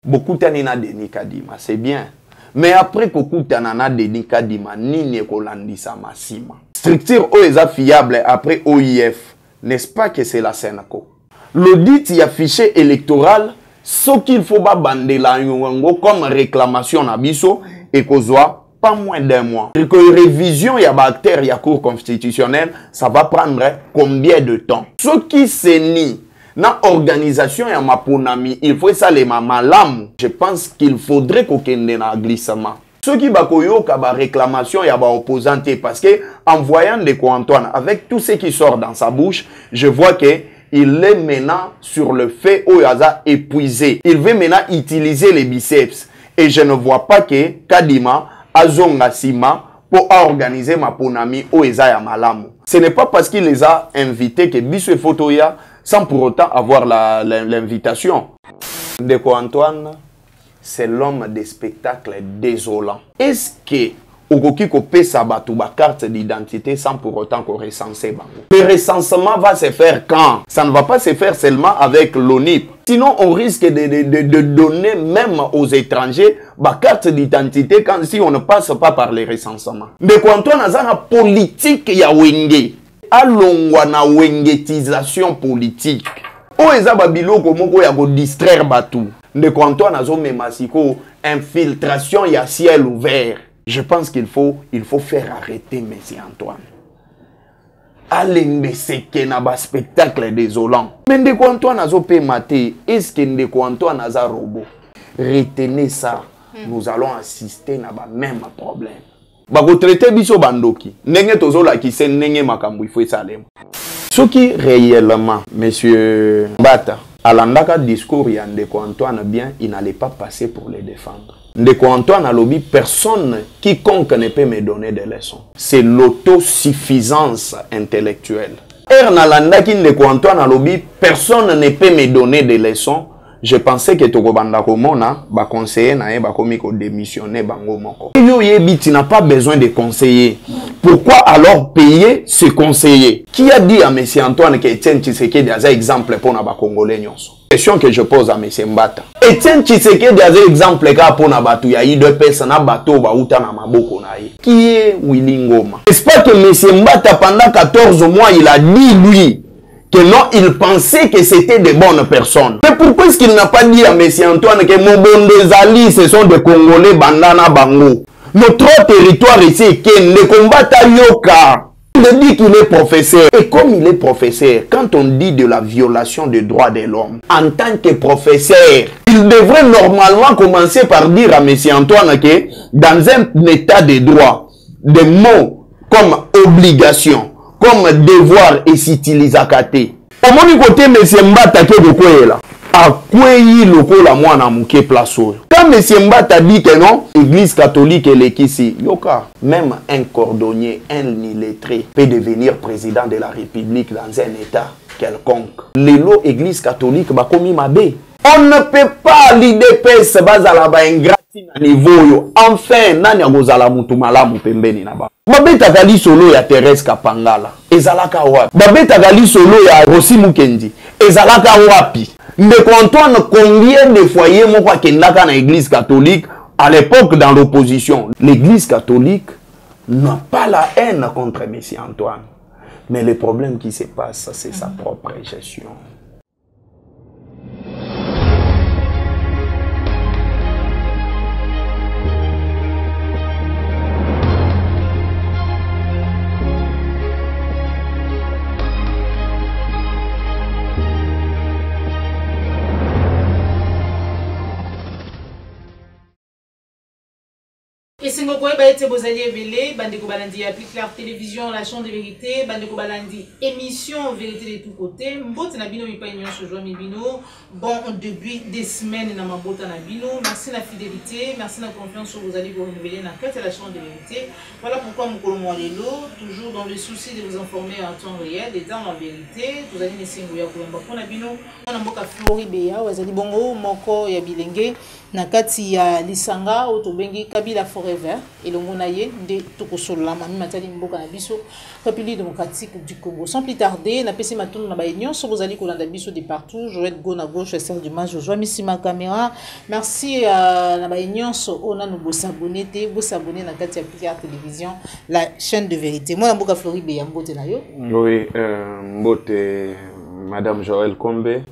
Beaucoup na Denis Kadima, c'est bien. Mais après kokutana na Denis Kadima, nini ekolandisa masima. Structure OESA fiable après OIF, n'est-ce pas que c'est la Sénaco? L'audit y a fichier électoral, ce qu'il faut pas bander la comme réclamation na biso et qu'ozoa pas moins d'un mois. Et que révision y a bactère y a cour constitutionnel, ça va prendre combien de temps? Ce qui se nie na organisation ya maponami, il faut ça les malamu. Je pense qu'il faudrait qu'on ait un glissement. Ceux qui bakoyoka ba réclamation ya ba opposante parce que en voyant de Antoine avec tout ce qui sort dans sa bouche, je vois que il est maintenant sur le fait Oyaza épuisé. Il veut maintenant utiliser les biceps et je ne vois pas que Kadima azonga sima pour organiser maponami Oyaza ya malamu. Ce n'est pas parce qu'il les a invités que biso photoya sans pour autant avoir l'invitation. Ndeko Antoine, c'est l'homme des spectacles désolants. Est-ce que Okoki Kopé Sabatou ba carte d'identité sans pour autant qu'on recense bango? Le recensement va se faire quand? Ça ne va pas se faire seulement avec l'ONIP. Sinon, on risque de donner même aux étrangers ba carte d'identité quand si on ne passe pas par les recensements. Ndeko Antoine azana politique ya wenge. Alongwa na wengetisation politique. Oeza babiloko moko ya go distraire batu. Ndeko Antoine azo memasiko infiltration ya ciel ouvert. Je pense qu'il faut faire arrêter M. Antoine. Allez seke na ba spectacle désolant. Mais Ndeko Antoine azo pe maté. Est-ce que Ndeko Antoine aza robot? Retenez ça. Nous allons assister na ba même problème. Bako traiter biso bandoki. Nenge tozola ki se nenge makambu il faut salem. Ce qui réellement, monsieur Bata, à l'andaka discours ya Ndeko Antoine bien, il n'allait pas passer pour les défendre. Ndeko Antoine a lobby, personne, quiconque ne peut me donner des leçons. C'est l'autosuffisance intellectuelle. Ernalandaki Ndeko Antoine a lobby, personne ne peut me donner des leçons. Je pensais que Tokobanda Komona, ba conseiller na ba komiko démissionner bango moko. Yo yebi, tu n'as pas besoin de conseiller. Pourquoi alors payer ce conseiller? Qui a dit à M. Antoine que Etienne Tshisekedi a un exemple pour na ba Congolais nyonso? Question que je pose à M. Mbata. Etienne Tshisekedi a un exemple pour na batu ya IDPS na bato ba uta na maboko na ye. Qui est Willy Ngoma? N'est-ce pas que M. Mbata pendant 14 mois il a dit lui que non, il pensait que c'était de bonnes personnes. Mais pourquoi est-ce qu'il n'a pas dit à M. Antoine que Mobondezali, ce sont des Congolais bandana bango? Notre territoire ici est Ken, le combat à Yoka. Il dit qu'il est professeur. Et comme il est professeur, quand on dit de la violation des droits de l'homme, en tant que professeur, il devrait normalement commencer par dire à M. Antoine que dans un état de droit, des mots comme obligation, comme devoir et s'utilisakate. Au mon côté, M. Mbata ke de quoi là? A quoi il loko la moi na mouké place. Quand M. Mbata dit que non, l'église catholique est l'équisi. Yoka, même un cordonnier, un illettré peut devenir président de la République dans un état quelconque. L'élo église catholique ba komi mabe. On ne peut pas l'IDPS bazala ba ingrat niveau yo. Enfin, nani agozala mutu malamu pembeni na ba. Babeta gali solo ya Thérèse Kapangala. Ezalaka wapi? Babeta gali solo ya Rossi Mukendi. Ezalaka wapi? Ndeko Antoine, combien de foyers moko akendaka na église catholique à l'époque dans l'opposition? L'église catholique n'a pas la haine contre M. Antoine. Mais le problème qui se passe, c'est sa propre gestion. Et c'est pourquoi vous allez révéler, Bandeko Balandi applique la télévision, la chaîne de vérité, Bandeko Balandi émission vérité de tous côtés. Mbote na bino mi pa union ce jour mi bino. Bon début des semaines na ma bote na bino. Merci la fidélité, merci la confiance que vous allez vous renouveler dans la chaîne de vérité. Voilà pourquoi mon colon Lelo, toujours dans le souci de vous informer en temps réel, et dans la vérité. Vous allez laisser ngoya ko mba na bino. Na mboka Floribé ya wazali bongo moko ya bilenge na kati ya Lisanga otobengi Kabila Forêt vert et le monaye de Tokosola mami matali mboka na biso République démocratique du Congo. Sans plus tarder, na PC Matoun na baignon so vous allez kolanda biso de partout. Je vais être go na gauche à celle du match. Je vois ici ma caméra. Merci à na baignon so on a nous s'abonner na kati ya Picard Télévision, la chaîne de vérité. Moi na mboka Floride ya mbote na yo. Oui, mbote Madame Joël Kombe.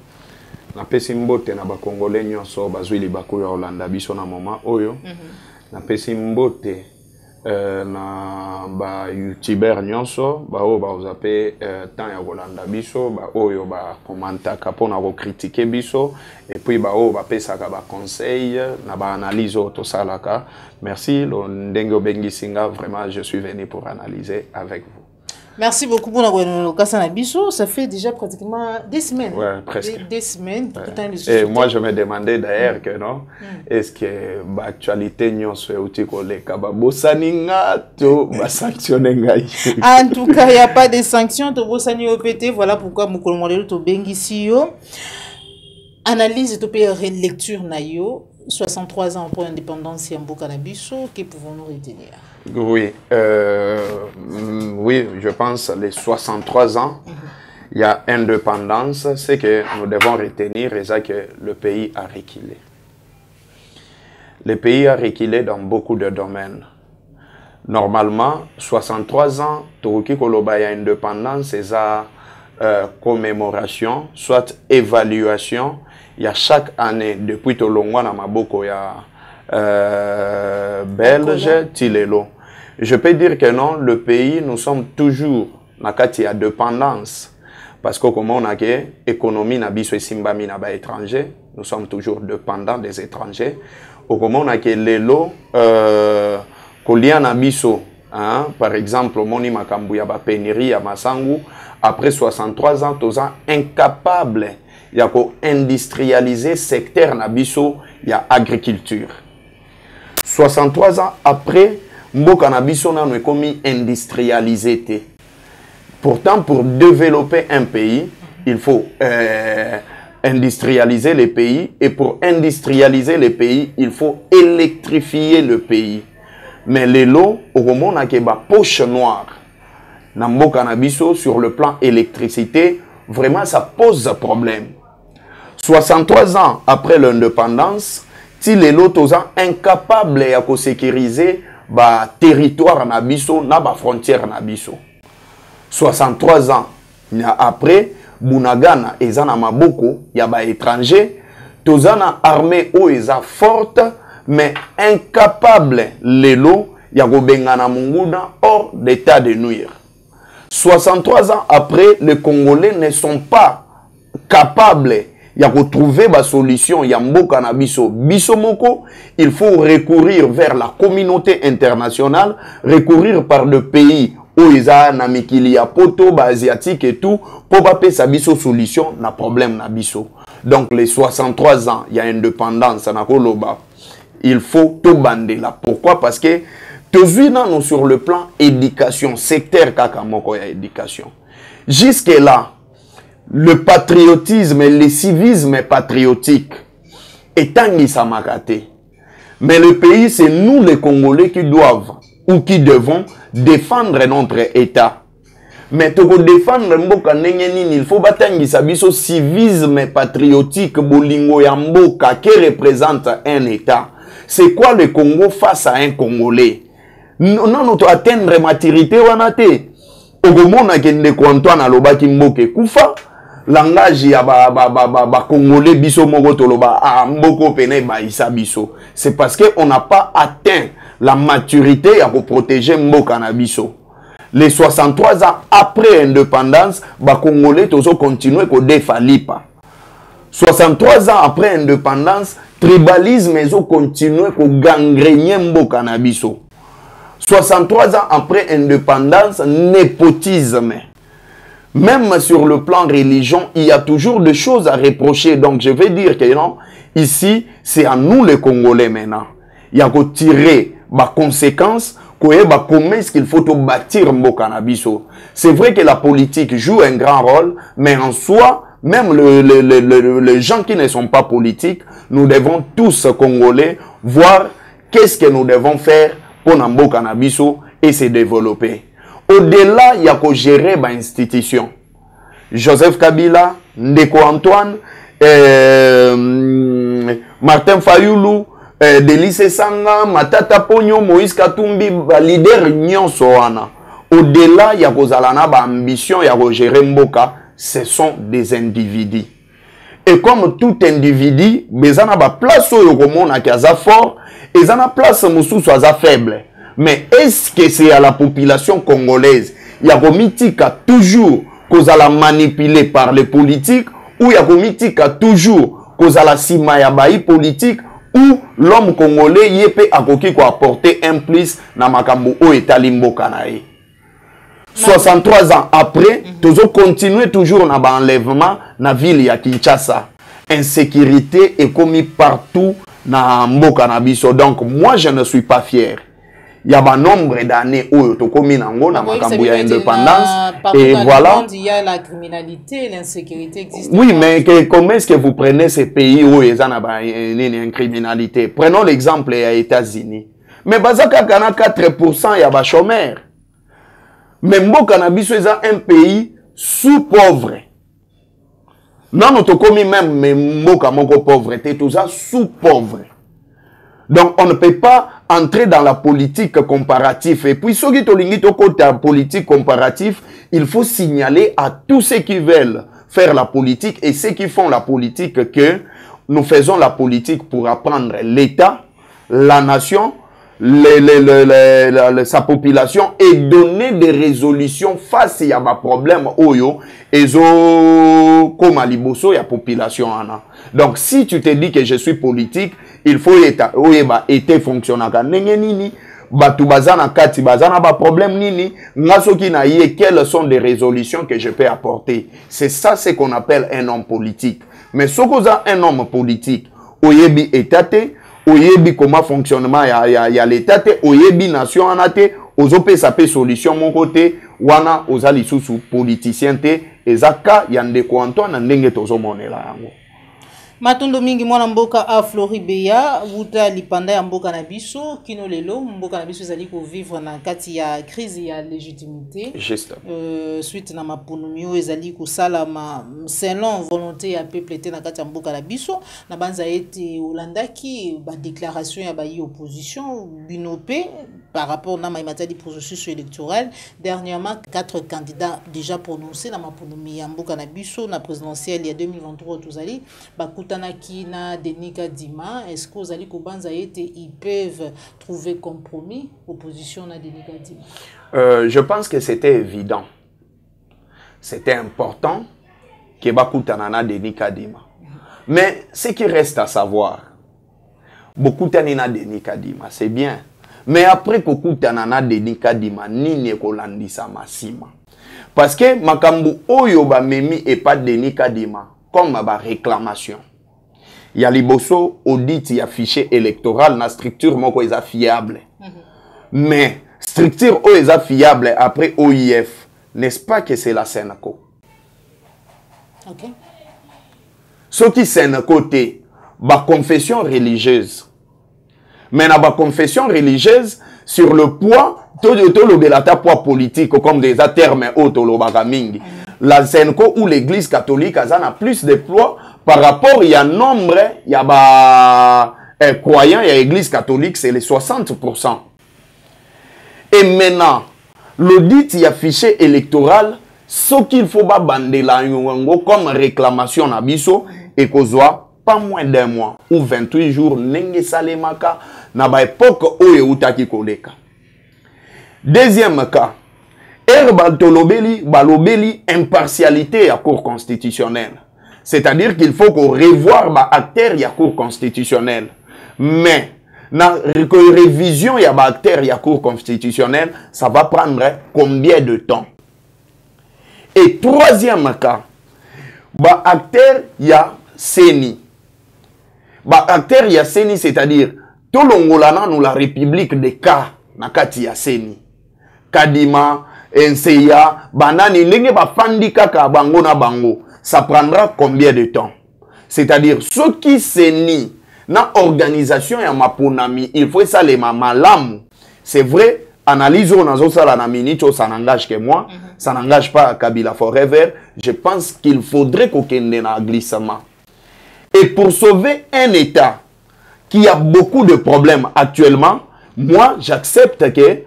Na pesi mbote na ba Congolais nyonso bazwi libako ya Holanda biso na moment oyo. Na pesi mbote na ba YouTuber nyonso ba o ba ozape temps ya Holanda biso ba oyo ba komantaka pona ko critiquer biso et puis ba o ba pesaka ba conseil na ba analyse to salaka. Merci lo ndenge obengisinga, vraiment je suis venu pour analyser avec vous. Merci beaucoup pour notre Kassanabiso. Ça fait déjà pratiquement des semaines. Ouais, presque. Des semaines. Ouais. Et moi, je me demandais d'ailleurs que non, est-ce que l'actualité nous fait aussi que les Kababosaninga to sanctionner. En tout cas, il n'y a pas de sanctions. To Bosani OPT. Voilà pourquoi nous commandons to Bengisio. Analyse de lecture nayo. 63 ans pour l'indépendance et Mboka na biso. Que pouvons-nous retenir? Oui, oui, je pense les 63 ans, il y a indépendance, c'est que nous devons retenir c'est que le pays a reculé. Le pays a reculé dans beaucoup de domaines. Normalement, 63 ans, Turuki Koloba y a indépendance, c'est ça commémoration, soit évaluation. Il y a chaque année, depuis Tolongwa na Maboko, il y a Belge, Tilelo. Je peux dire que non, le pays, nous sommes toujours dans la dépendance. Parce que comme on a que l'économie n'a pas simbami na ba étranger, nous sommes toujours dépendants des étrangers. Au comme on a que l'élo, kolia na biso, par exemple, moni makambu ya ba pénurie ya masangu, après 63 ans, tous incapables ya ko industrialiser secteur na biso ya agriculture. 63 ans après, Mboka na biso na nous commis industrialisé. Pourtant, pour développer un pays, il faut industrialiser les pays. Et pour industrialiser les pays, il faut électrifier le pays. Mais les lots, au moment où on a poche noire, na Mboka na biso sur le plan électricité, vraiment ça pose problème. 63 ans après l'indépendance, si les lots sont incapables de sécuriser le territoire nabiso, na ba frontière nabiso. 63 ans après, Bunagana et Zana Maboko, il y a des étrangers, tozana armée ou eza forte, mais incapable les lots, il y a Bengana Munguna hors d'état de nuire. 63 ans après, les Congolais ne sont pas capables. Il y a trouver la solution, il y a Mboka na biso. Biso moko, il faut recourir vers la communauté internationale, recourir par le pays où ils ont namikili ya poto, asiatique et tout, pour pas sa biso solution, na problème na biso. Donc les 63 ans, il y a indépendance na koloba. Il faut tout bander là. Pourquoi? Parce que nous sur le plan éducation, secteur kakamoko ya éducation. Jusque là, le patriotisme et le civisme patriotique est anguissamakate. Mais le pays, c'est nous les Congolais qui doivent ou qui devons défendre notre État. Mais pour défendre mboka nengeni, il faut batangisa biso civisme patriotique bolingo ya mboka qui représente un État. C'est quoi le Congo face à un Congolais? Non, nous devons atteindre maturité wanate. Ogomona kende ko Antoine alobaki mboke kufa. Langage ya ba Congolais biso moko toloba mboko pene ba isa biso. C'est parce que on n'a pas atteint la maturité à protéger mboka na biso. Les 63 ans après indépendance, ba Congolais tozo continuer ko defalipa. 63 ans après indépendance, tribalisme ezo continuer ko gangréner mboka na biso. 63 ans après indépendance, népotisme. Même sur le plan religion, il y a toujours des choses à reprocher. Donc je vais dire que non, ici, c'est à nous les Congolais maintenant. Il y a que tirer les conséquences, comment est-ce qu'il faut bâtir Mboka na biso. C'est vrai que la politique joue un grand rôle, mais en soi, même les gens qui ne sont pas politiques, nous devons tous Congolais voir qu'est-ce que nous devons faire pour Nambo Canabiso et se développer. Au-delà, il y a que gérer les institutions. Joseph Kabila, Ndeko Antoine, Martin Fayoulou, Delice Sanga, Matata Pogno, Moïse Katumbi, leader nyonso wana. Au-delà, il y a que ambition, il y a que gérer Mboka, ce sont des individus. Et comme tout individu, ils ont une place où ils sont forts, ils ont une place où ils sont faibles. Mais est-ce que c'est à la population congolaise? Il y a toujours qu'on a manipulé par les politiques, ou il y a toujours qu'on a la politique, ou l'homme congolais peut apporter un plus dans makambo au État limboka nae. 63 ans après, nous continuons toujours dans l'enlèvement dans la ville de Kinshasa. Insécurité est commise partout dans Mboka Nabiso. Donc, moi, je ne suis pas fier. Il y a un nombre d'années où tu commis dans l'indépendance. Et voilà. Il y a la criminalité, l'insécurité existe. Oui, mais comment est-ce que vous prenez ces pays où il y a une criminalité? Prenons l'exemple des États-Unis. Mais Bazaka, 4%, il y a des chômeurs. Mais Mboka Nabiso est un pays sous-pauvre. Non, nous sommes même Mboka Moko pauvreté, tout ça sous-pauvre. Donc, on ne peut pas entrer dans la politique comparative. Et puis, ceux qui ont la politique comparative, il faut signaler à tous ceux qui veulent faire la politique et ceux qui font la politique que nous faisons la politique pour apprendre l'État, la nation, sa population et donner des résolutions face à des problèmes oyo et comme à liboso il y a population. Donc si tu te dis que je suis politique, il faut être fonctionnaire. Batu bazana kati bazana ba problème nini ngasoki na yé, quelles sont des résolutions que je peux apporter. C'est ça ce qu'on appelle un homme politique. Mais ce qu'on a un homme politique oyebi étaté, oyebi comment fonctionnement ya l'état te, oyebi nation anate, ozope sape solution mon côté wana ozali susu politicien te ezaka yande ko Antoine ndenge tozo monela yango. Matondo mingi mwana mboka a Floribeya wuta lipanda ya mboka na biso kino lelo mboka na biso ezali ko vivre na kati ya crise ya légitimité. Juste. Suite na mapunumi o ezali ko sala ma selon volonté ya peuple te na kati ya mboka na biso na banza ete olandaki ba déclaration ya ba opposition binopé par rapport na matadi processus électoral. Dernièrement 4 candidats déjà prononcés na mapunumi ya mboka na biso na présidentielle ya 2023 tozali bakuta na Denis Kadima. Est-ce que vous allez ils peuvent trouver compromis opposition à Denis Kadima? Je pense que c'était évident. C'était important que Bakoutanana Denis Kadima. Mais ce qui reste à savoir, beaucoup Tanina Denis Kadima, c'est bien. Mais après Kokutanana Denis Kadima, ni Kolandisa Massima. Parce que Makambu Oyoba Memi et pas Denis Kadima, comme ma réclamation. Il y a liboso audit, il y a fichier électoral, na structure moko est fiable. Mais structure o est fiable après OIF, n'est-ce pas que c'est la Sénaco? OK. Ce qui Sénaco té, ba confession religieuse. Mais na ba confession religieuse sur le poids tout le poids politique comme des termes autolobaka mingi. La Sénaco ou l'église catholique a plus de poids par rapport, il y a nombre, il y a croyants, il y a l'église catholique, c'est les 60%. Et maintenant, l'audit, il y a fichier électoral, ce qu'il faut pas bander la comme réclamation à biso, et qu'on soit pas moins d'un mois ou 28 jours, n'enge salemaka, na ba époque où utaki koleka. Deuxième cas, balobeli impartialité à cour constitutionnelle. C'est-à-dire qu'il faut qu'on revoie les acteurs de la Cour constitutionnelle. Mais, dans la révision de l'acteur de la Cour constitutionnelle, ça va prendre combien de temps? Et troisième cas, l'acteur il y a CENI. L'acteur il y a CENI, c'est-à-dire, tout le monde nous la République des cas, nakati ya CENI. Kadima, NCA, banani, n'enge ba fandika ka bango na bango. Ça prendra combien de temps? C'est-à-dire, ceux qui s'enient dans l'organisation ya maponami, il faut ça les malamu. c'est vrai, analyse on a ça la minute, ça n'engage que moi, ça n'engage pas Kabila Forever. Je pense qu'il faudrait qu'on ait un glissement. Et pour sauver un État qui a beaucoup de problèmes actuellement, moi, j'accepte que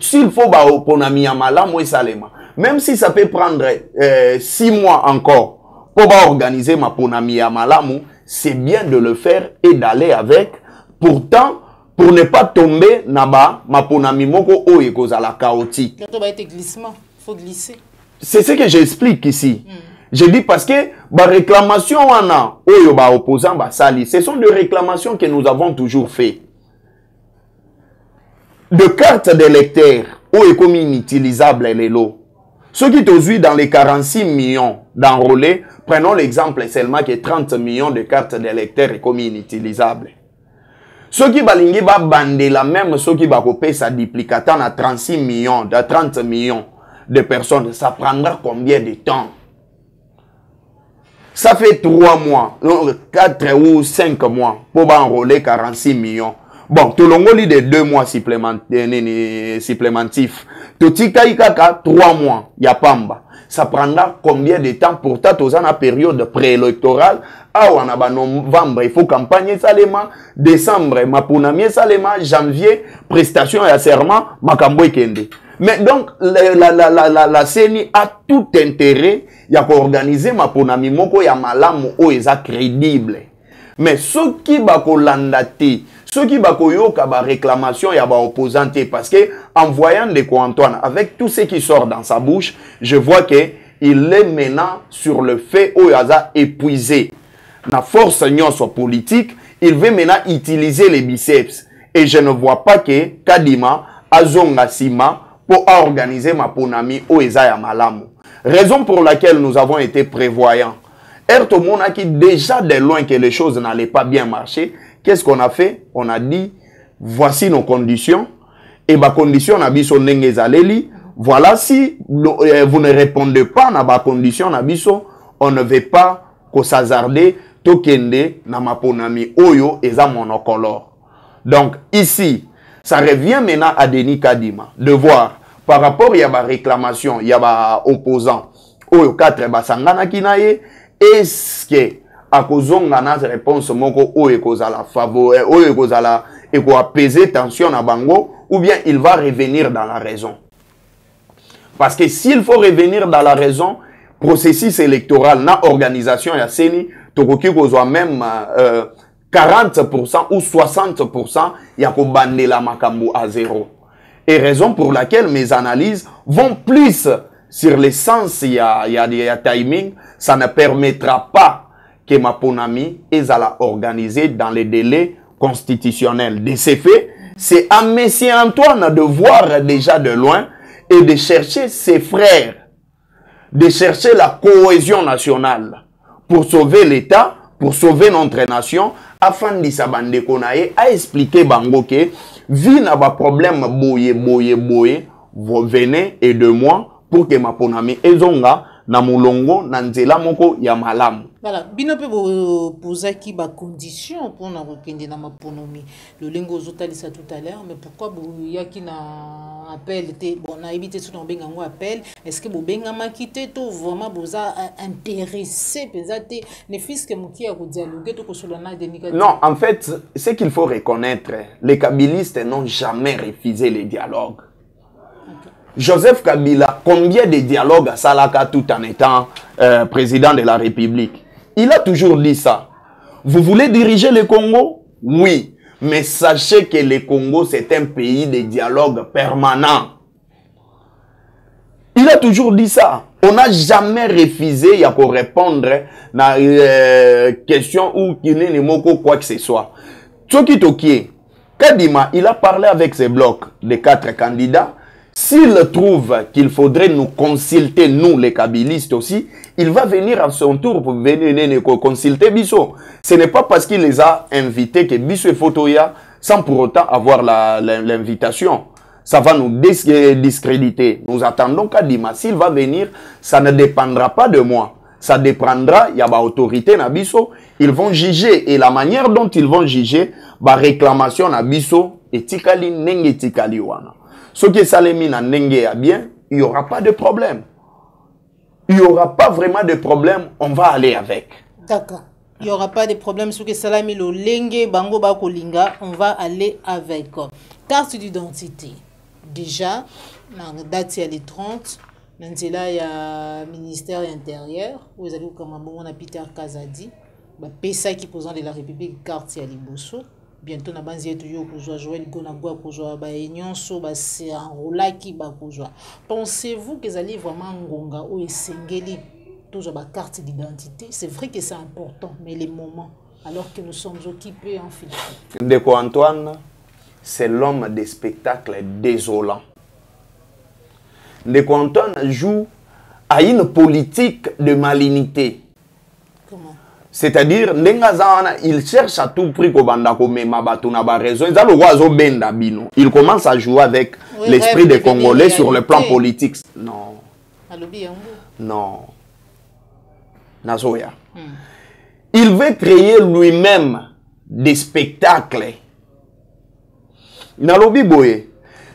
s'il faut même si ça peut prendre 6 mois encore pour organiser ma ponami à Malamu, c'est bien de le faire et d'aller avec. Pourtant, pour ne pas tomber naba ma ponami moko oye kozala chaotique. Faut glisser. C'est ce que j'explique ici. Je dis parce que ba réclamation wana oyo ba opposant ba sali, ce sont des réclamations que nous avons toujours fait. De cartes d'électeurs oyo comme inutilisable les lots. Ceux qui t'ont dans les 46 millions d'enrôlés, prenons l'exemple seulement que 30 millions de cartes d'électeurs est comme inutilisables. Ceux qui balingi ba bandé la même, ceux qui ba copier sa duplicata à 36 millions, de 30 millions de personnes, ça prendra combien de temps? Ça fait 3 mois, 4 ou 5 mois pour enrôler 46 millions. Bon, tout le monde lit de 2 mois supplémentifs. Tout kaka 3 mois, y a pamba. Ça prendra combien de temps? Pourtant, tous en période préélectorale. Ah, on a novembre, il faut campagne salema, décembre, ma pounamie salema, janvier, prestation et serment, ma kamboy kende. Mais donc, la CENI a tout intérêt à organiser ma ponami moko ya malamu o eza crédible. Mais ceux qui bakolandati, ceux qui bakoyoka ba réclamation ya ba opposante, parce que en voyant de Antoine, avec tout ce qui sort dans sa bouche, je vois que il est maintenant sur le fait où il a épuisé la force nyonso politique, il veut maintenant utiliser les biceps. Et je ne vois pas que Kadima azonga sima pour organiser ma ponami au Ezaya Malamu. Raison pour laquelle nous avons été prévoyants. Ertomon a qui déjà de loin que les choses n'allaient pas bien marcher. Qu'est-ce qu'on a fait? On a dit, voici nos conditions. Et ma condition nabiso nengezaleli. Voilà, si vous ne répondez pas à ma condition nabiso, on ne veut pas qu'on s'hazarde tokende na ma ponami oyo eza monocolore. Donc ici, ça revient maintenant à Denis Kadima de voir par rapport à la réclamation, il y a des opposants, oyo 4 basangana kinaye, est-ce que à cause de la réponse moko oyo kozala favor, oyo kozala et ko apaiser tension na bango, ou bien il va revenir dans la raison. Parce que s'il faut revenir dans la raison, processus électoral na organisation ya CENI, tokoki kozwa même 40% ou 60% ya ko bandela makambo à zéro. Et raison pour laquelle mes analyses vont plus sur l'essence, il y a timing, ça ne permettra pas que ma ponami est à la organiser dans les délais constitutionnels. De ces faits, c'est à M. Antoine de voir déjà de loin et de chercher ses frères, de chercher la cohésion nationale pour sauver l'État, pour sauver notre nation, afin de s'abandonner à expliquer bango que vu n'a pas problème boye, vous venez et de moi pour que ma ponami ezonga na mulongo na nzela moko ya malamu. Voilà, bino pe bo posaki ba condition pour na rekende na maponomi. Le lingo zotali ça tout à l'heure, mais pourquoi bo yaki na appel te bon na éviter tout benga ngo appel, est-ce que bo benga makité to vraiment boza intéressé pesate ne fisque muki ya ko dialoguer to ko solana denika. Non, en fait, ce qu'il faut reconnaître, les kabylistes n'ont jamais refusé les dialogues. Joseph Kabila, combien de dialogues à Salaka tout en étant président de la République? Il a toujours dit ça. Vous voulez diriger le Congo? Oui. Mais sachez que le Congo, c'est un pays de dialogue permanent. Il a toujours dit ça. On n'a jamais refusé à répondre à question ou quoi que ce soit. Tsoki Tokie, Kadima, il a parlé avec ses blocs de 4 candidats. S'il trouve qu'il faudrait nous consulter, nous les kabylistes aussi, il va venir à son tour pour venir consulter Bisso. Ce n'est pas parce qu'il les a invités que Bisso et Fotoya, sans pour autant avoir l'invitation. Ça va nous discréditer. Nous attendons Kadima. S'il va venir, ça ne dépendra pas de moi. Ça dépendra, il y a une autorité na Bisso. Ils vont juger. Et la manière dont ils vont juger, la réclamation na Bisso, etikali ndenge etikali wana. Soki esalemi na ndenge ya bien, il y aura pas de problème. Il y aura pas vraiment de problème, on va aller avec. D'accord. Il n'y aura pas de problème sur que salami lo lenge bango ba kolinga, on va aller avec. Carte d'identité. Déjà, la date il y a les 30, là il y a ministère intérieur, vous allez comme on a Peter Kazadi, bah PSA qui posant de la République carte il y a les bosso. Bientôt na banzi toujours pour jouer le gonagua pour jouer ba union so ba c'est un rôle qui ba pour jouer. Pensez-vous que vous allez vraiment ngonga ou esengeli toujours ma carte d'identité? C'est vrai que c'est important, mais les moments, alors que nous sommes occupés en film. Ndeko Antoine, c'est l'homme des spectacles désolants. Ndeko Antoine joue à une politique de malignité. Comment? C'est-à-dire, il cherche à tout prix il commence à jouer avec l'esprit des Congolais sur le plan politique. Non. Non. Nazoya. Il veut créer lui-même des spectacles. Nalobi boye.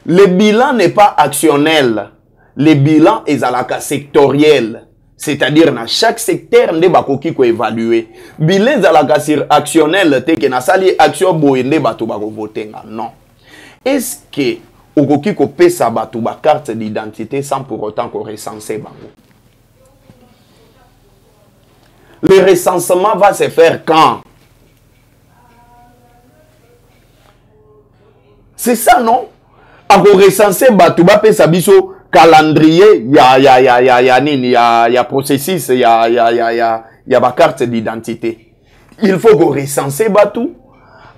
Le bilan n'est pas actionnel. Le bilan est à la sectoriel. C'est-à-dire, dans chaque secteur, ne bakoki ko évaluer. Bilan est à la actionnel, te que na sali action boye ne batu bako voter. Non. Est-ce que okoki ko pesa batu ba carte d'identité sans pour autant qu'on recense bango? Le recensement va se faire quand? C'est ça, non? À recenser Batouba Pesabiso calendrier, il y a processus, il y a ma carte d'identité. Il faut qu'on recense Batou.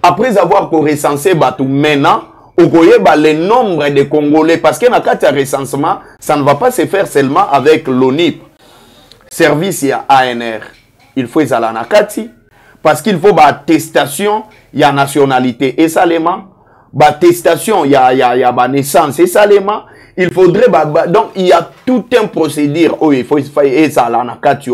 Après avoir recensé Batou, maintenant, on connaît le nombre de Congolais. Parce que dans la carte de recensement, ça ne va pas se faire seulement avec l'ONIP. Service, il y a ANR. Il faut aller en Akati. Parce qu'il faut attestation, il y a nationalité et salement. Attestation, il y a naissance et salement. Il faudrait, donc il y a tout un procédure. Oh, il faut aller en Akati.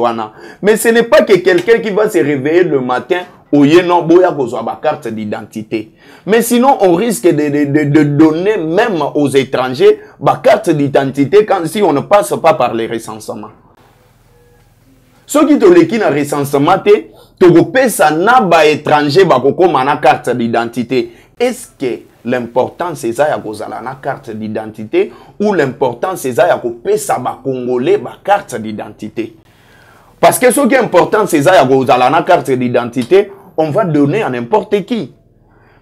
Mais ce n'est pas que quelqu'un qui va se réveiller le matin, ou non, boya kozwa ba carte d'identité. Mais sinon, on risque de donner même aux étrangers ba carte d'identité si on ne passe pas par les recensements. Ceux qui ont l'équipe en recensement, ça n'a pas étranger na carte d'identité. Est-ce que l'important c'est ça la carte d'identité ou l'important c'est ça ça ba congolais ba carte d'identité? Parce que ce qui est important c'est ça la carte d'identité, on va donner à n'importe qui.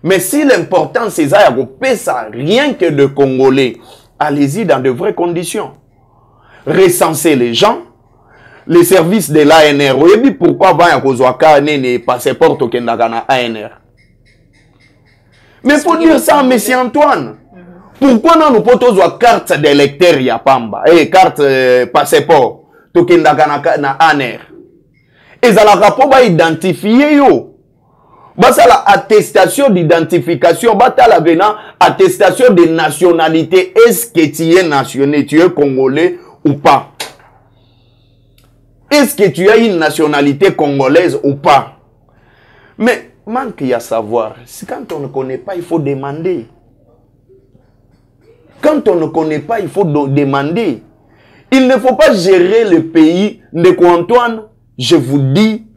Mais si l'important c'est ça ça rien que de congolais, allez-y dans de vraies conditions. Recensez les gens. Les services de l'ANR. Vous savez pourquoi il passeport au ANR? Mais pour dire ça, monsieur Antoine, pourquoi nous pouvons avoir carte d'électeur ya pamba et carte passeport au ANR? Et ça la rapport va identifier yo. Ça la attestation d'identification, la venant attestation de nationalité. Est-ce que tu es nationalité, tu es congolais ou pas? Est-ce que tu as une nationalité congolaise ou pas? Mais manque à savoir. Quand on ne connaît pas, il faut demander. Quand on ne connaît pas, il faut demander. Il ne faut pas gérer le pays de Antoine. Je vous dis,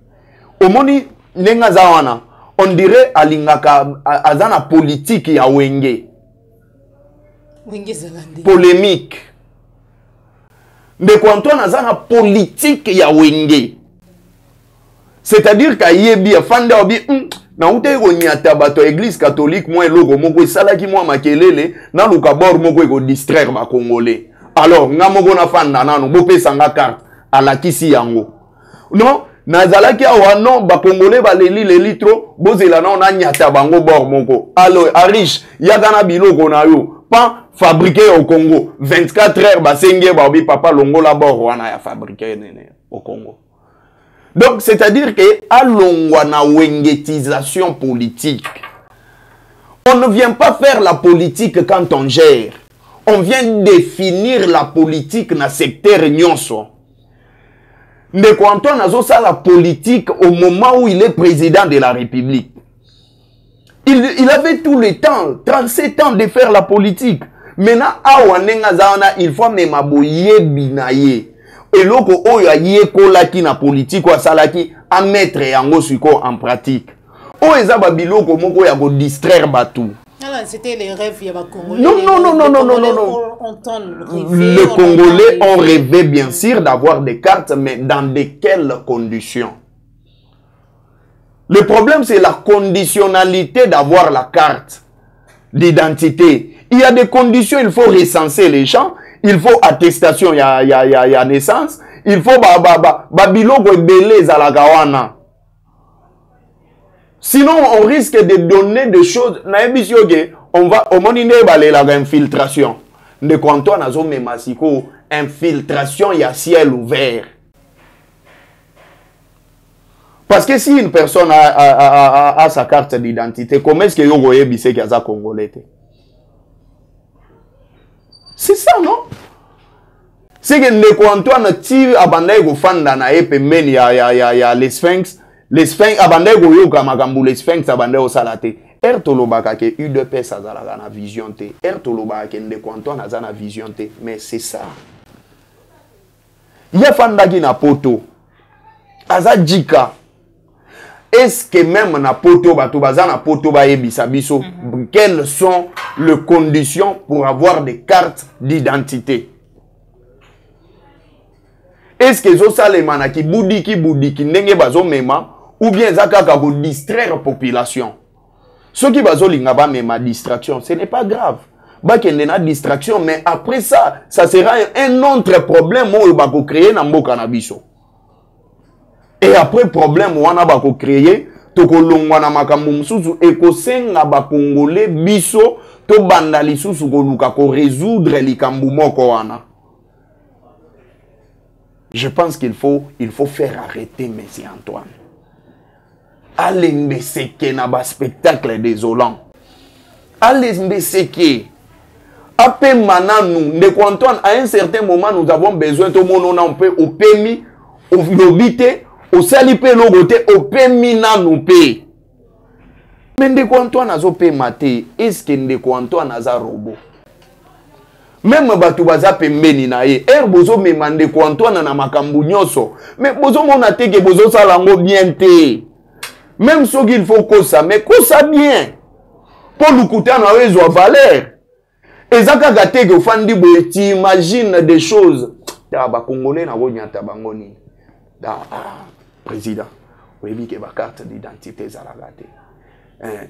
au moni nengazawana, on dirait alingaka azana politique ya wenge. Polémique. Mais quand on a une politique ya wenge, c'est-à-dire qu'il y a bien fanda obi na ute ko nyata bato église catholique moi logo moko sala ki moi makelele na lukabor moko ko distraire ba congolais. Alors nga moko na fanda nanu bo pesa nga carte ala kisi yango. Non, nazala ki awa non ba congolais ba leli trop bozela na on nyata bango bor moko. Alors arish yagana biloko na yo pas fabriqué au Congo. 24 heures, papa longo la wana ya fabriqué au Congo. Donc, c'est-à-dire que à l'ongwana wengetisation politique, on ne vient pas faire la politique quand on gère. On vient définir la politique dans le secteur nyonso. Mais quand on a ça la politique au moment où il est président de la République. Il avait tout le temps, 37 ans de faire la politique. Maintenant, il faut même aboyer binaye. Et loko oya yekolaki na politique ou salaki à mettre yango suko en pratique. O ezaba biloko moko ya go distraire batou. C'était les rêves, il y a Congolais. Non. Les Congolais ont rêvé. rêvé, bien sûr, d'avoir des cartes, mais dans de quelles conditions? Le problème, c'est la conditionnalité d'avoir la carte d'identité. Il y a des conditions, il faut recenser les gens, il faut attestation, il y a naissance, il faut babiloko belé zalagawana. Sinon, on risque de donner des choses. On va au moment où infiltration. De quand on a zone massiko, infiltration, il y a ciel ouvert. Parce que si une personne a sa carte d'identité, comment est-ce que vous voyez qu'il y a un Congolais? C'est ça, non? C'est que Ndeko-Antoine tire abandonné go fanda na epemeni ya les Sphinx. Les Sphinx abandonné go yoka makambu les Sphinx abandonné au salate. Tolobaka ke UDPS azalaka na vision te. Tolobaka ke Ndeko-Antoine azana na vision te. Mais c'est ça. Ya fanda ki na poto. Aza jika. Est-ce que même na poto bato baza na poto ba yebisa biso quelles sont les conditions pour avoir des cartes d'identité? Est-ce que zo salemana ki boudiki ndenge bazo mema ou bien zakaka ko distraire population? Ceux qui bazo linga ba mema distraction, ce n'est pas grave. Ba kende na distraction, mais après ça sera un autre problème où ba ko créer na mboka na biso. Et après problème wana ba ko créer to ko longwa na makambo mususu e ko senga ba congolais biso to banda lisusu ko luka ko résoudre likambu moko wana. Je pense qu'il faut faire arrêter M. Antoine. Allez mbeseke na ba spectacle désolant. Allez mbeseke. Après Mananou, Ndeko Antoine, à un certain moment, nous avons besoin de mon nom au PMI, au lobité, au salipé logoté, au PMI nanoupe. Mais Ndeko Antoine a zo maté. Est-ce que Ndeko Antoine a za robot? Même batu baza pembeni na ye. Bozo mema Ndeko Antoine na makambu nyoso. Mais bozo mona teke bozo salango bien te. Même ce qu'il faut que ça, mais que ça bien. Pour nous coûter en raison de valeur. Et ça quand teke fandi boye, tu imagines des choses. Ta ba Congolais na wonya tabangoni. Président. Oui, que ba carte d'identité zalagate.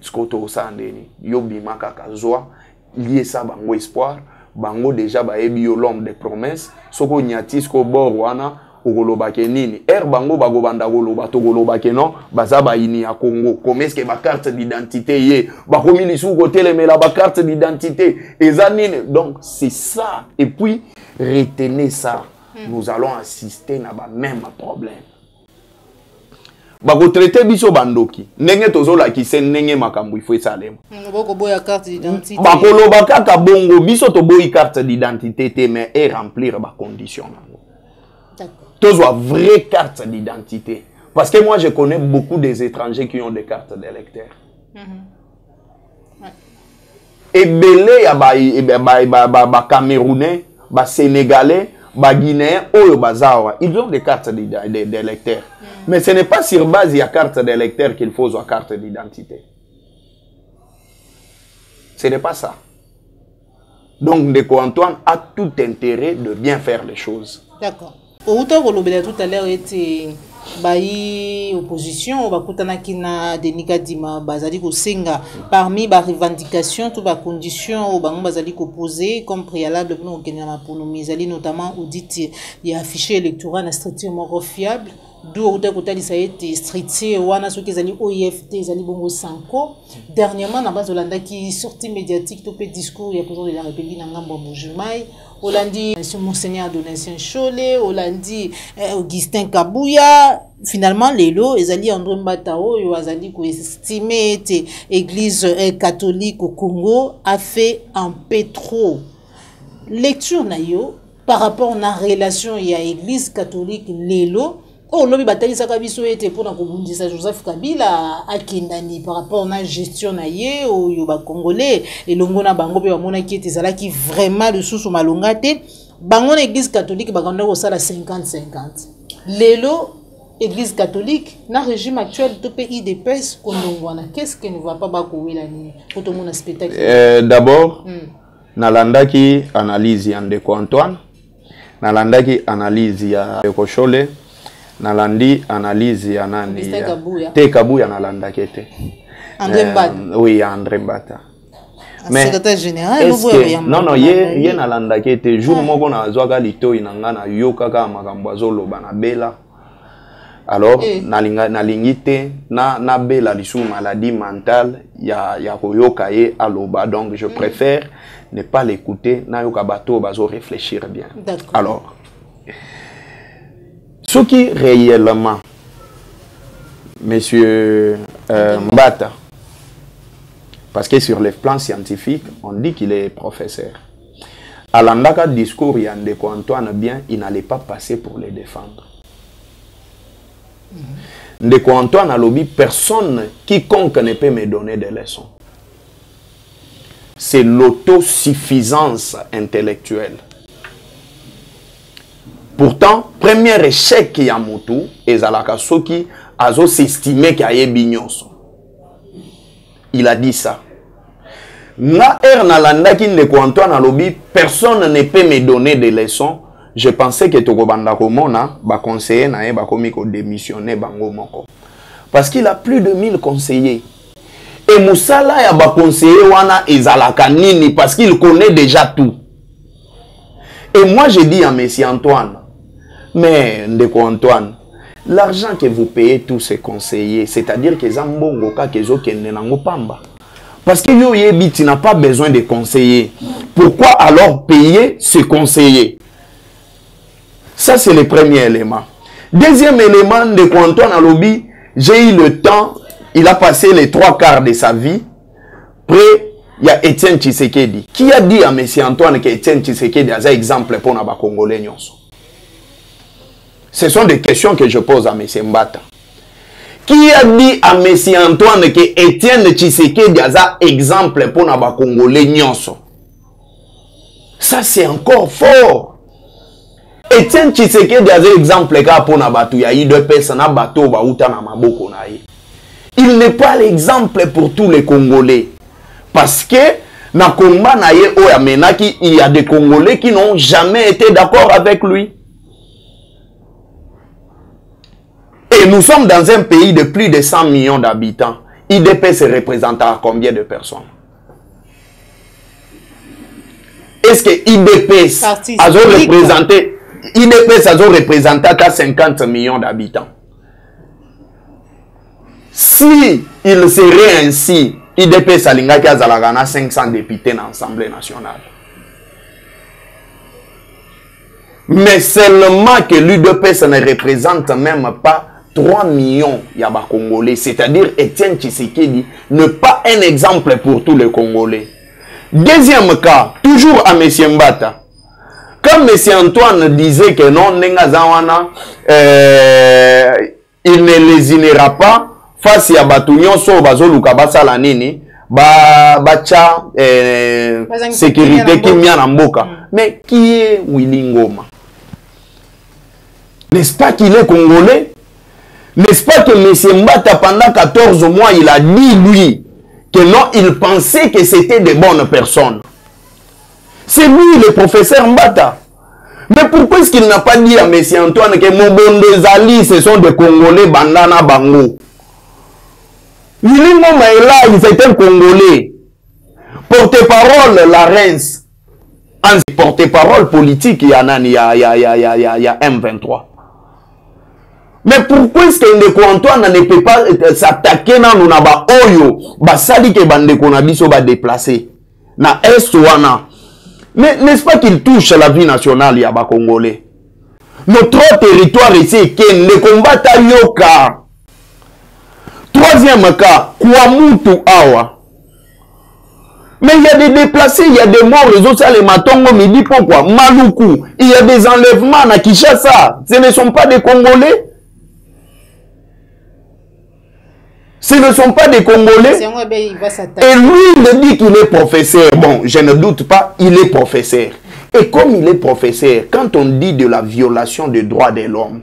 Skoto osandeni. Yobi makaka zoa. Lié ça bango espoir. Bango déjà ba ebi l'homme des promesses. Soko nyati sko borwana. Ogolobake nini. Bango bago banda goloba to golobake non. Bazaba ini à Congo. Comment est-ce que ba carte d'identité yé. Ba komili sou côté mais la ba carte d'identité. Ezanine. Donc c'est ça. Et puis retenez ça. Nous allons assister à ba même problème. Bako traité biso bandoki. Nenge tozola ki se nenge makambu ifo salem. Bako boya carte d'identité. Bako lobaka ka bongo biso to boyi carte d'identité te mais et remplir ba condition nango. D'accord. Tozo vraie carte d'identité. Parce que moi je connais beaucoup des étrangers qui ont des cartes d'électeurs. Et belé ya ba Camerounais, ba Sénégalais, ba Guinéens, oyo bazawa, ils ont des cartes d'électeurs. Mais ce n'est pas sur base de la carte d'électeur qu'il faut une carte d'identité. Ce n'est pas ça. Donc, Ndeko Antoine a tout intérêt de bien faire les choses. D'accord. Au tout à l'heure, était opposition, na Denika Dima, bazali ko senga parmi les revendications, toutes les conditions, bazali ko poser comme préalable pour nous gagner notamment audit et affiché électoral strictement fiable. D'où au total ça a été stricté wana ceux qui zali OIFT zali bongo sanko dernièrement na base Olanda qui sorti médiatique tout petit discours il y a président de la République na ngambo Mujimai Olandi Monseigneur Donatien Cholé Olandi Augustin Kabouya finalement lelo ezali André Mbatao yo azali ko estimer que église catholique au Congo a fait un peu trop lecture na yo par rapport à la relation il y a église catholique lelo Oh, lobby bataille ça kabiso était pour na kobundisa Joseph Kabila akindani par rapport na gestion na ye o yoba congolais et longo na bango pe bamona ki ezala ki vraiment le sous malonga te bango na église catholique bakanda ko sala 50-50 lelo église catholique na régime actuel to pays de pèse kondongwana qu'est-ce que ne va pas bakowela ni pour tout mon spectacle d'abord nalandaki analyse ya ndeko Antoine nalandaki analyse ya Kochole nalandi analyse ya nani te Kabuya nalanda kete André Mbata oui André Mbata mais secrétaire général non ye nalanda kete jour moko na zwaka lito inanga na yoka ka makambo azoloba na bela alors nalingi te na bela lisu maladie mentale ya koyoka ye aloba donc je préfère ne pas l'écouter na yoka bato bazo réfléchir bien. Alors ce qui réellement, monsieur Mbata, parce que sur le plan scientifique, on dit qu'il est professeur. À l'andaka discours, il y a Ndeko Antoine bien, il n'allait pas passer pour les défendre. Ndeko Antoine a lobby, personne, quiconque ne peut me donner des leçons. C'est l'autosuffisance intellectuelle. Pourtant, premier échec qui a motu ezalaka soki azo s'estimer qu'il y a bignonso. Il a dit ça. Na nalanda ki Ndeko Antoine alobi, personne ne peut me donner des leçons. Je pensais que Tokobanda Komona ba conseiller na ba komi ko démissionner bango moko. Parce qu'il a plus de 1000 conseillers. Et Moussala ya ba conseiller wana ezalaka nini parce qu'il connaît déjà tout. Et moi je dis à monsieur Antoine, mais Ndeko Antoine, l'argent que vous payez tous ces conseillers, c'est-à-dire que Zambongo Kakezo Kenenango Pamba. Parce que yo yebi, tu n'as pas besoin de conseillers. Pourquoi alors payer ces conseillers? Ça c'est le premier élément. Deuxième élément, Ndeko Antoine Alobi, j'ai eu le temps, il a passé les 3/4 de sa vie. Après, il y a Étienne Tshisekedi. Qui a dit à M. Antoine que Étienne Tshisekedi a un exemple pour les Congolais? Ce sont des questions que je pose à M. Mbata. Qui a dit à M. Antoine que Étienne Tshisekedi a un exemple pour les Congolais? Ça c'est encore fort. Étienne Tshisekedi a un exemple pour les Batou. Il y a eu deux personnes à Batou, il n'est pas l'exemple pour tous les Congolais. Parce que na combat na ye o ya menaki, il y a des Congolais qui n'ont jamais été d'accord avec lui. Et nous sommes dans un pays de plus de 100 millions d'habitants. IDP se représente à combien de personnes? Est-ce que IDP a représenté à 50 millions d'habitants? Si il serait ainsi, IDP Salingaki Azalagana 500 députés dans l'Assemblée nationale. Mais seulement que l'UDP ne représente même pas 3 millions Yaba Congolais. C'est-à-dire Étienne Tshisekedi n'est pas un exemple pour tous les Congolais. Deuxième cas, toujours à M. Mbata. Comme M. Antoine disait que non, il ne lésinera pas face à Batounion so bazoluka basala nini bacha sécurité qui mia na mboka. Mais qui est Willy Ngoma? N'est-ce pas qu'il est congolais? N'est-ce pas que M. Mbata pendant 14 mois il a dit lui que non, il pensait que c'était de bonnes personnes. C'est lui le professeur Mbata. Mais pourquoi est-ce qu'il n'a pas dit à M. Antoine que Mobondo Zali ce sont des Congolais bandana bango? Willy Ngoma est là, il est un Congolais. Porte-parole, la Reims. En porte-parole politique, il y a M23. Mais pourquoi est-ce que Ndeko Antoine ne peut pas s'attaquer dans le Naba Oyo, basali ke bandeko na biso ba déplacer na est wana? Mais n'est-ce pas qu'il touche la vie nationale ya ba Congolais? Notre territoire ici, qui ne combat à Yoka. Troisième cas, Kouamoutou Awa. Mais il y a des déplacés, il y a des morts, les autres, les Matongo, midi, pourquoi? Maluku, il y a des enlèvements à Kinshasa. Ce ne sont pas des Congolais. Ce ne sont pas des Congolais. Et lui, il dit qu'il est professeur. Bon, je ne doute pas, il est professeur. Et comme il est professeur, quand on dit de la violation des droits de l'homme,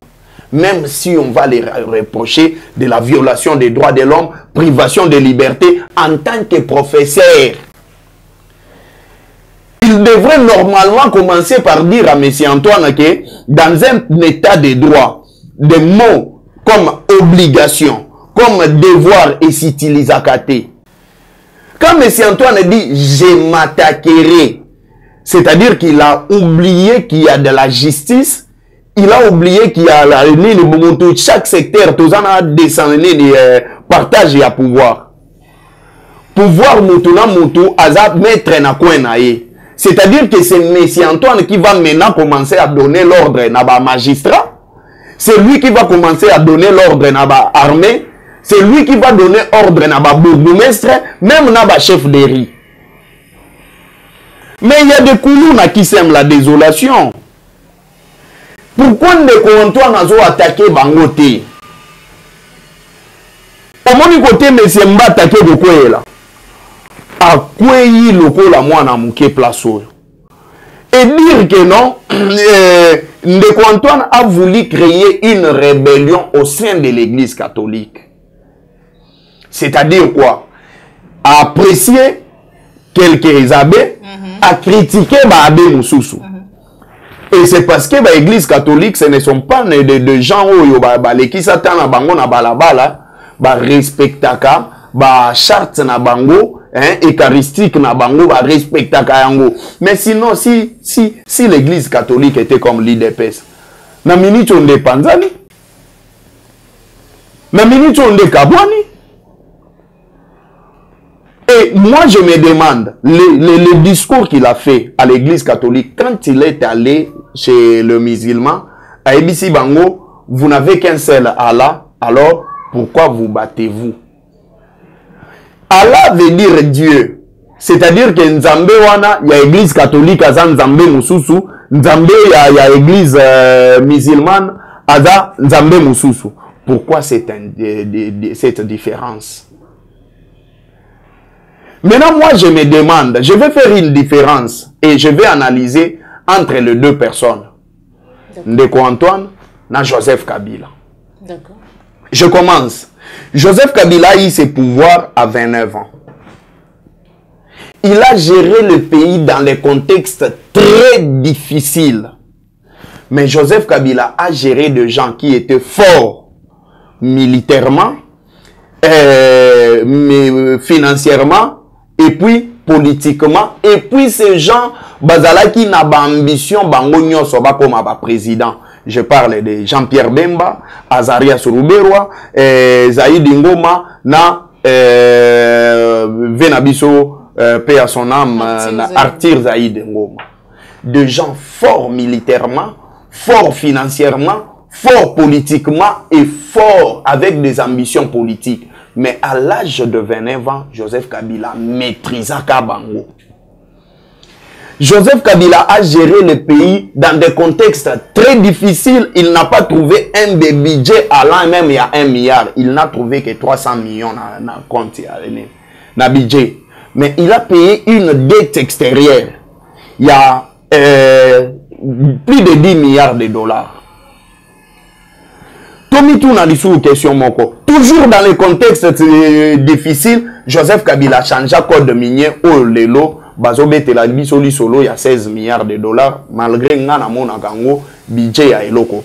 même si on va les reprocher de la violation des droits de l'homme, privation de liberté, en tant que professeur, il devrait normalement commencer par dire à M. Antoine que dans un état de droit, des mots comme obligation, comme devoir et s'utilisacaté. Quand M. Antoine dit « je m'attaquerai », c'est-à-dire qu'il a oublié qu'il y a de la justice, il a oublié qu'il y a chaque secteur, tout ça a descendu partage et à pouvoir. Pouvoir mutuna mutu azab mettre na kwenaye. C'est-à-dire que c'est M. Antoine qui va maintenant commencer à donner l'ordre à ba magistrat. C'est lui qui va commencer à donner l'ordre à ba armée. C'est lui qui va donner ordre à ba bourgmestre, même na ba chef de riz. Mais il y a des Koulouna qui sèment la désolation. Pourquoi ne Antoine a attaqué Bangote? Au mon côté, M. Mba attaqué de quoi là? À quoi il le la moi na mouké place. Et dire que non, Ndeko Antoine a voulu créer une rébellion au sein de l'église catholique. C'est-à-dire quoi? À apprécier quelques abbés, à critiquer Abbé Moussoussou. Et c'est parce que l'église catholique, ce ne sont pas de gens qui s'attendent à bango na balabala, respectaka, charte na bango, eucharistique na bango, respectaka yango. Mais sinon, si l'église catholique était comme l'IDPS, na minute on de Panzani, na minute on de Kabwani. Et moi, je me demande, le discours qu'il a fait à l'église catholique, quand il est allé chez le musulman, à Ebisi Bango, vous n'avez qu'un seul Allah, alors pourquoi vous battez-vous? Allah veut dire Dieu. C'est-à-dire que Nzambe wana, il y a l'église catholique, à Nzambe Moussoussou, Nzambe, il y a l'église musulmane, à Nzambe Moussoussou. Pourquoi cette différence? Maintenant, moi, je me demande, je vais faire une différence et je vais analyser entre les deux personnes. Ndeko Antoine et Joseph Kabila. D'accord. Je commence. Joseph Kabila a eu ses pouvoirs à 29 ans. Il a géré le pays dans des contextes très difficiles. Mais Joseph Kabila a géré des gens qui étaient forts militairement, mais financièrement, et puis politiquement, et puis ces gens bazala qui n'a pas ambition bango nyoso ba comme président. Je parle de Jean-Pierre Bemba, Azaria Sourouberwa, Zaïd Ngoma, na Venabiso, paix à son âme, Artir Zaïd Ngoma. De gens forts militairement, forts financièrement, forts politiquement et forts avec des ambitions politiques. Mais à l'âge de 29 ans, Joseph Kabila maîtrisa Kabango. Joseph Kabila a géré le pays dans des contextes très difficiles. Il n'a pas trouvé un budget allant même il y a 1 milliard. Il n'a trouvé que 300 millions dans le compte, dans le budget. Mais il a payé une dette extérieure. Il y a plus de 10 milliards de dollars. Toujours dans les contextes difficiles, Joseph Kabila a changé le code minier au Lelo. Il y a 16 milliards de dollars, malgré le budget à Eloko.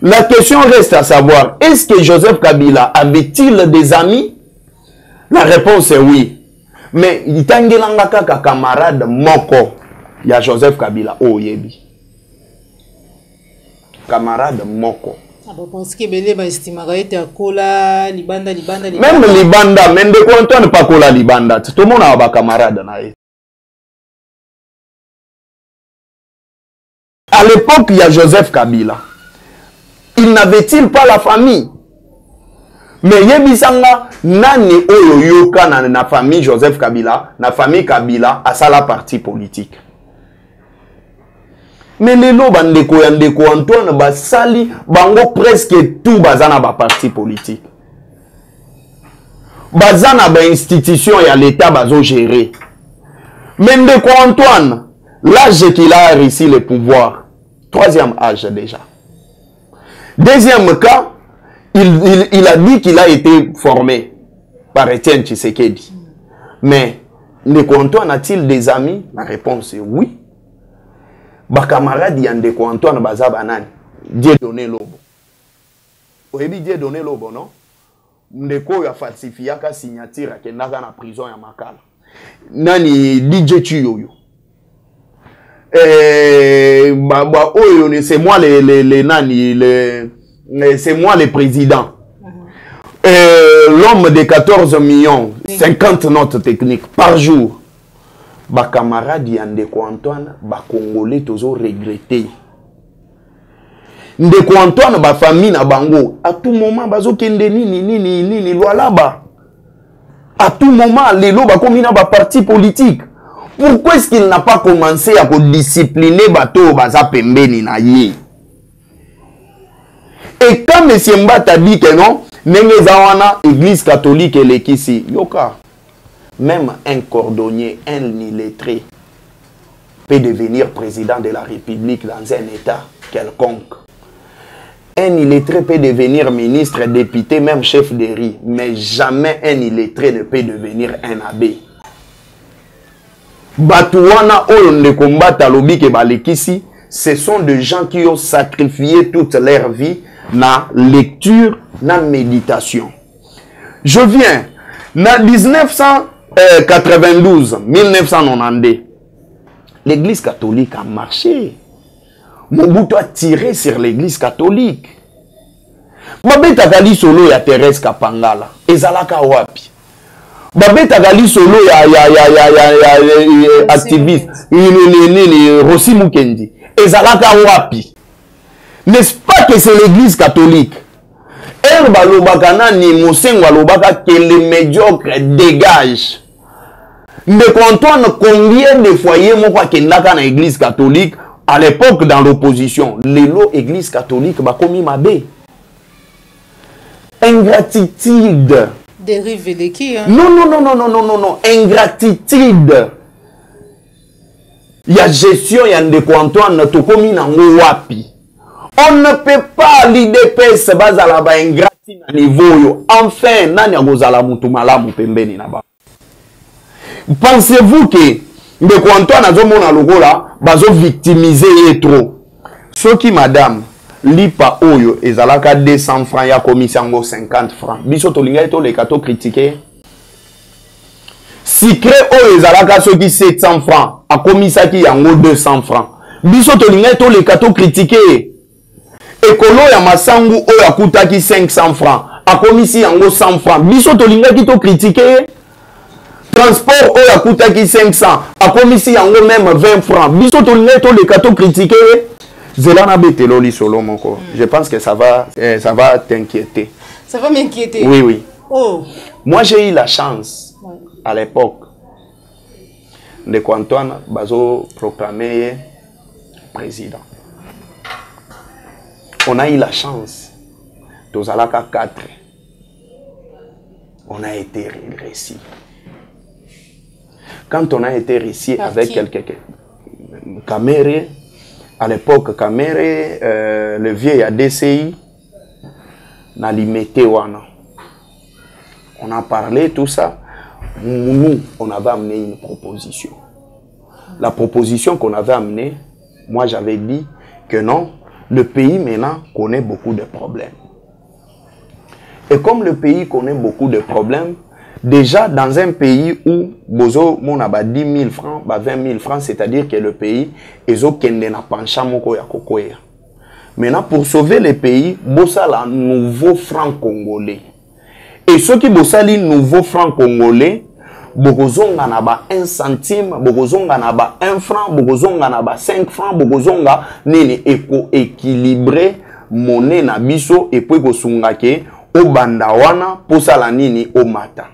La question reste à savoir, est-ce que Joseph Kabila avait-il des amis? La réponse est oui. Mais il y a un camarade Moko. Il y a Joseph Kabila au Yebi. Camarade Moko. Parce que Belé va estimer que Kola, Libanda. Même Libanda, même de quoi Antoine pas Kola Libanda. Tout le monde a un camarade. À l'époque, il y a Joseph Kabila. Il n'avait-il pas la famille? Mais Yebisanga, nani oyo yoka na famille Joseph Kabila, na famille Kabila, à ça la partie politique. Mais les lots bandeko Antoine basali bango presque tout bazana ba parti politique. bazana ba institution ya l'état bazo gérer. Mais Ndeko Antoine, l'âge qu'il a réussi le pouvoir, 3e âge déjà. 2e cas, il a dit qu'il a été formé par Étienne Tshisekedi. Mais Ndeko Antoine a-t-il des amis? La réponse est oui. Ba camarade ya Ndeko Antoine baza banani? Dieu donné lobo. Oyebi Dieu donné lobo, non? Ndeko ya falsifié ka signature ke ndaka na prison ya Makala. Nani DJ Tuyoyo. Oyo c'est moi c'est moi le président. L'homme de 14 millions, 50 notes techniques par jour. Ba camarade ya Ndeko Antoine, ba Congolais toujours regretté. Ndeko Antoine, ba famille na bango, à tout moment bazo kende nini loalaba. À tout moment les loba comme na ba parti politique. Pourquoi est-ce qu'il n'a pas commencé à discipliner bato baza pembeni na ye? Et quand M. Mbata dit que non, Nengezawana, église catholique et l'équisi, yoka, même un cordonnier, un illettré, peut devenir président de la République dans un état quelconque. Un illettré peut devenir ministre, député, même chef de riz, mais jamais un illettré ne peut devenir un abbé. Batouana Olonde combattre lobi ke balekisi, ce sont des gens qui ont sacrifié toute leur vie na lecture, na méditation. Je viens na 1992, 1992. L'église catholique a marché. Mobutu a tiré sur l'église catholique. Babeta gali solo ya Thérèse Kapangala, ezalaka wapi? Babeta gali solo ya activiste Rossi Mukendi, ezalaka wapi? N'est-ce pas que c'est l'église catholique? Elle balobaka ni mosengo alobaka que les médiocres dégagent. Ndeko Antoine, combien de foyers moko akendaka na église catholique à l'époque dans l'opposition? Lelo église catholique bakomi mabe. Ingratitude. Dérive de qui, hein? Non. Ingratitude. Il y a gestion, il y a Ndeko Antoine, tokomi nango wapi. On ne peut pas l'IDPS bazala ba ingrati na niveau yo. Enfin, nani agozala mutu malamu pembeni na ba. Pensez-vous que Ndeko Antoine azomona lokola bazo victimiser trop? Ce qui madame lipa oyo ezalaka 200 francs ya komisango 50 francs. Biso tolinga to le kato critiquer. Sikre oyo ezalaka soki 700 francs a komisaki yango 200 francs. Biso tolinga to le kato critiquer. Ekolo ya masangu oyo akutaki 500 francs a komisi yango 100 francs. Biso tolinga ki to critiquer. Transport oyo akutaki 500 a komisi yango même 20 francs. Biso tolinga to le kato critiquer. Zelana Beteloli solo moko. Je pense que ça va t'inquiéter. Ça va m'inquiéter. Oui. Oh. Moi j'ai eu la chance à l'époque de Antoine Bazo proclamé président. On a eu la chance. Tozalaka 4. On a été réussi. Quand on a été réussi avec quelqu'un, Kamere, à l'époque, Kamere, le vieux à DCI, n'a limité wana. On a parlé, tout ça. Nous, on avait amené une proposition. La proposition qu'on avait amenée, moi j'avais dit que non, le pays maintenant connaît beaucoup de problèmes. Et comme le pays connaît beaucoup de problèmes, déjà dans un pays où bozo mon aba 10 000 francs, 20 000 francs, c'est-à-dire que le pays ezo kende na pancha moko ya kokoya. Maintenant pour sauver le pays, bossa la nouveau franc congolais. Et ceux qui bossa li nouveau franc congolais, bokozonga na ba 1 centime, bokozonga na ba 1 franc, bokozonga na ba 5 francs, bokozonga nini eko équilibrer monnaie na biso et puis kosunga ke o bandawana posa la nini o mata.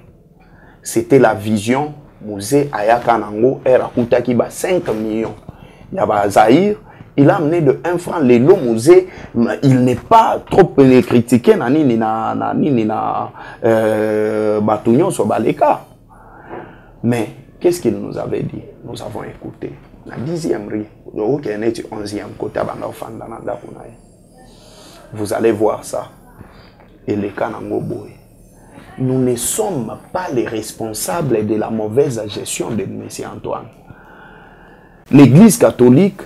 C'était la vision Mouzé Ayaka Nango era kutaki ba 5 millions. Ya ba Zaïr Il a amené de 1 franc. Les lots musées, il n'est pas trop critiqué Batugnon sur Baleka. Mais qu'est-ce qu'il nous avait dit? Nous avons écouté. La 10e rue, le 11e côté, vous allez voir ça. Et les Kanangoboé. Nous ne sommes pas les responsables de la mauvaise gestion de M. Antoine. L'Église catholique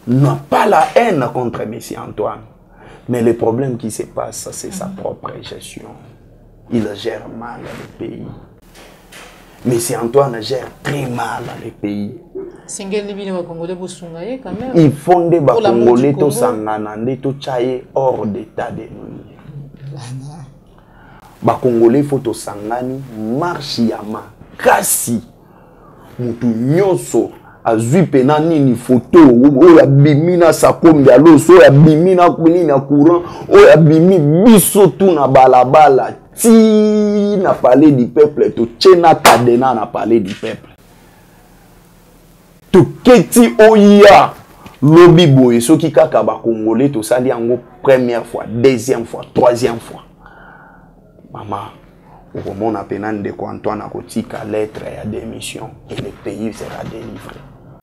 n'a pas la haine contre M. Antoine. Mais le problème qui se passe, c'est sa propre gestion. Il gère mal le pays. M. Antoine gère très mal le pays. Il fonde les Congolais tout sanganande tout chaye hors d'état de nuit. Congolais faut to sangani marche yama kasi mutu nyonso azui pena nini photo oya bimina sakombi aloso oya bimina kunina courant oya bimi biso tu na balabala ti na palais du peuple to tchena kadena na palais du peuple to keti oya lobi boye soki kaka ba congolais to sali yango première fois, deuxième fois, troisième fois. Maman, au moment où on a Antoine a kotika lettre à démission et le pays sera délivré.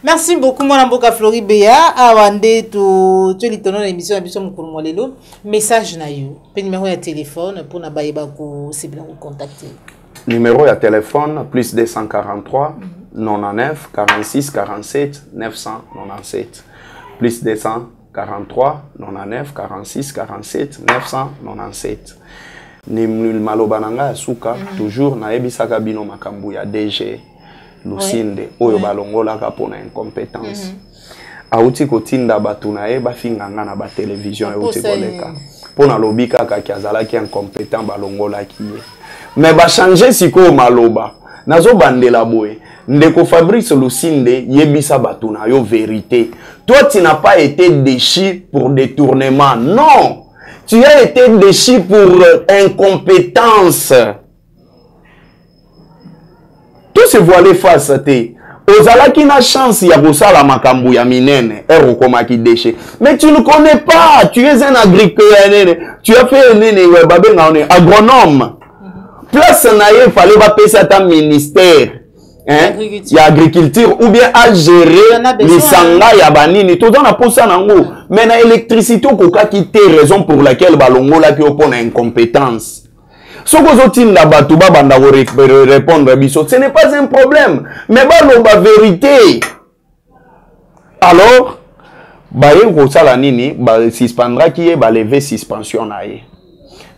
Merci beaucoup, mon Mboka Flori Béa. Avant de tu l'étonnement l'émission Abisso Moukoulmolelo. Message na yo. Numéro de téléphone pour na baïba ko c'est bien vous contacter. Numéro de téléphone plus 243 99 46 47 997 plus 243 99 46 47 997. Ni malobananga suka toujours na ebisaka bino makambu ya DG Lucinde oyo balongola ka pona incompétence auti kotinda batu na e bafinganga na ba télévision auti koleka pona lobika ka kiazala ki incompétent balongola ki mais ba changer siko maloba nazo bandela boye ndeko Fabrice Lucinde yebisa batu na yo vérité. Toi tu n'as pas été déchu pour détournement, non. Tu as été déchu pour incompétence. Tout se voilé face à te. Ozala qui n'a chance ya kosala makambu ya minene erokoma ki déché. Mais tu ne connais pas, tu es un agriculteur. Tu as fait un agronome. Place naie fallait pas payer ça ta ministère. Hein? Il y a agriculture ou bien à gérer les sangs ya banini tout dans la posa nango mais na électricité koka qui te raison pour laquelle balongo la qui opone incompétence so kozotin la batu ba banda répondre biso ce n'est pas un problème mais baloba vérité alors ba yeko sala nini ba suspendra qui est ba lever suspension na ye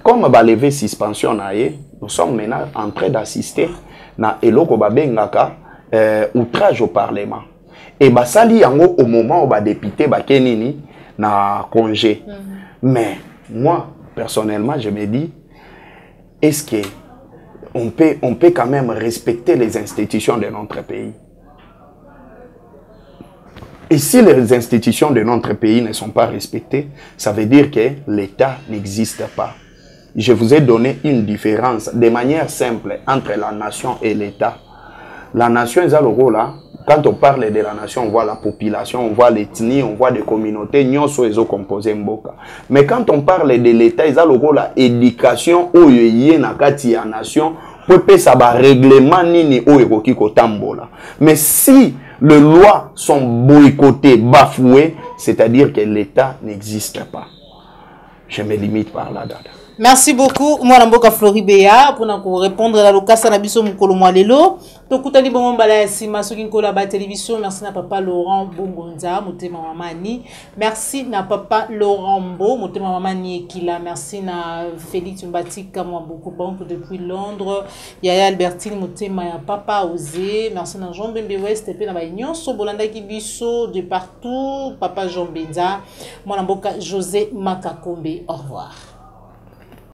comme ba lever suspension na ye nous sommes maintenant en train d'assister na eloko babengaka outrage au parlement et basali yango au moment où ba député ba kenini na congé mais moi personnellement je me dis est-ce que on peut quand même respecter les institutions de notre pays? Et si les institutions de notre pays ne sont pas respectées, ça veut dire que l'État n'existe pas. Je vous ai donné une différence de manière simple entre la nation et l'État. La nation est à l'euro là. Quand on parle de la nation, on voit la population, on voit l'ethnie, on voit des communautés. Nous sommes composés mboka. Mais quand on parle de l'État, ils ont le rôle éducation ou yé na kati ya nation. Peut ça va règlement nini ou eroki kotambola. Mais si les lois sont boycottées, bafouées, c'est-à-dire que l'État n'existe pas. Je me limite par là, Dada. Merci beaucoup, moi Mboka Flori Béa, pour répondre à l'occasion de Biso Mukolo Mwalelo. Tokutani bon mbala sima soki nkola ba télévision. Merci na papa Laurent Bongonza, motema mamani. Merci na papa Laurent Mbo, motema mamani Ekila. Merci na Félix Mbatika Mwambuku Banque depuis Londres. Yaya Albertine motema ya papa Osé. Merci na Jean Bembe West et na ba nyonso bolanda ki biso de partout. Papa Jean Benza, moi Mboka José Makakombe. Au revoir.